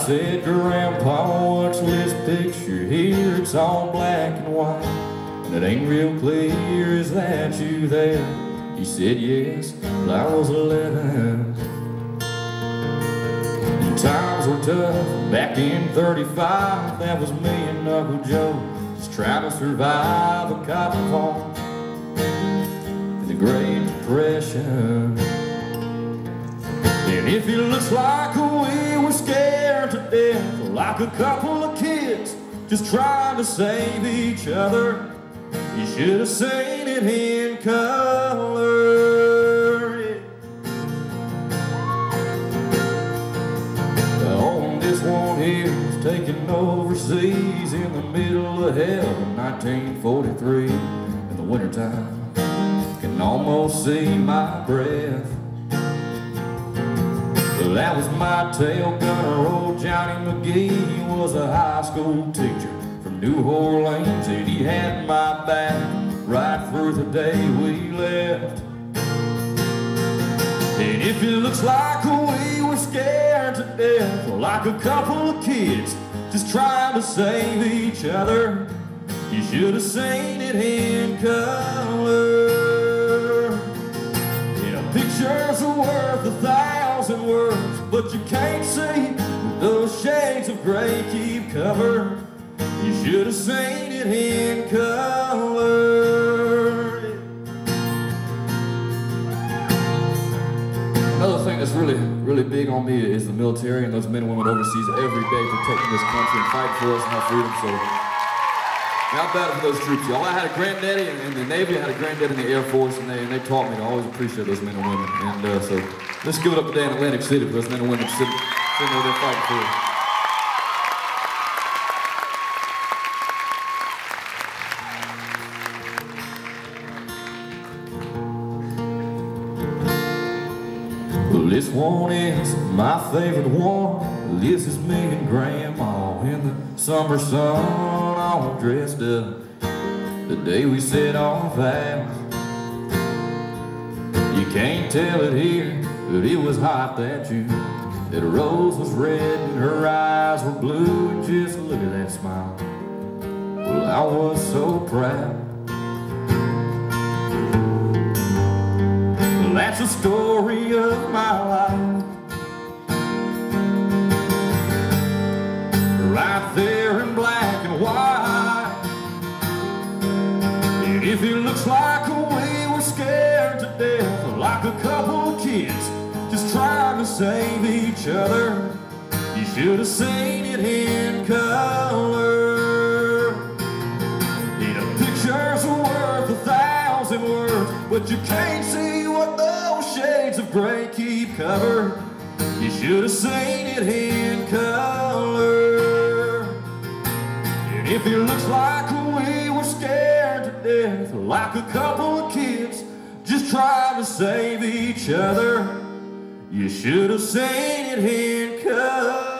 said, Grandpa, what's this picture here? It's all black and white, and it ain't real clear. Is that you there? He said, yes, but I was 11. And times were tough back in 35. That was me and Uncle Joe, just trying to survive a cotton farm in the Great Depression. And if it looks like we were scared to death, like a couple of kids just trying to save each other, you should have seen it in color. Yeah. On this one here was taken overseas in the middle of hell in 1943. In the wintertime, can almost see my breath. That was my tail gunner, old Johnny McGee. He was a high school teacher from New Orleans, and he had my back right through the day we left. And if it looks like we were scared to death, like a couple of kids just trying to save each other, you should have seen it in color. Yeah, pictures are worth 1,000 words, but you can't see with those shades of gray keep cover. You should have seen it in color. Another thing that's really big on me is the military and those men and women overseas every day protecting this country and fighting for us and our freedom. So how bad for those troops, y'all. I had a granddaddy in the Navy, I had a granddaddy in the Air Force, and they taught me to always appreciate those men and women. And so let's give it up today in Atlantic City for those men and women sitting over there fighting for us. Well, this one is my favorite one. This is me and Grandma in the summer sun, all dressed up the day we said our vows. You can't tell it here, but it was hot that June. That rose was red and her eyes were blue, and just look at that smile. Well, I was so proud. Well, that's the story of my life, right there in black and white. And if it looks like we were scared to death, like a couple of kids just trying to save each other, you should have seen it in color. You know, pictures are worth 1,000 words, but you can't see what those shades of gray keep cover. You should have seen it in color. And if it looks like we were scared to death, like a couple of kids just trying to save each other, you should have seen it in color.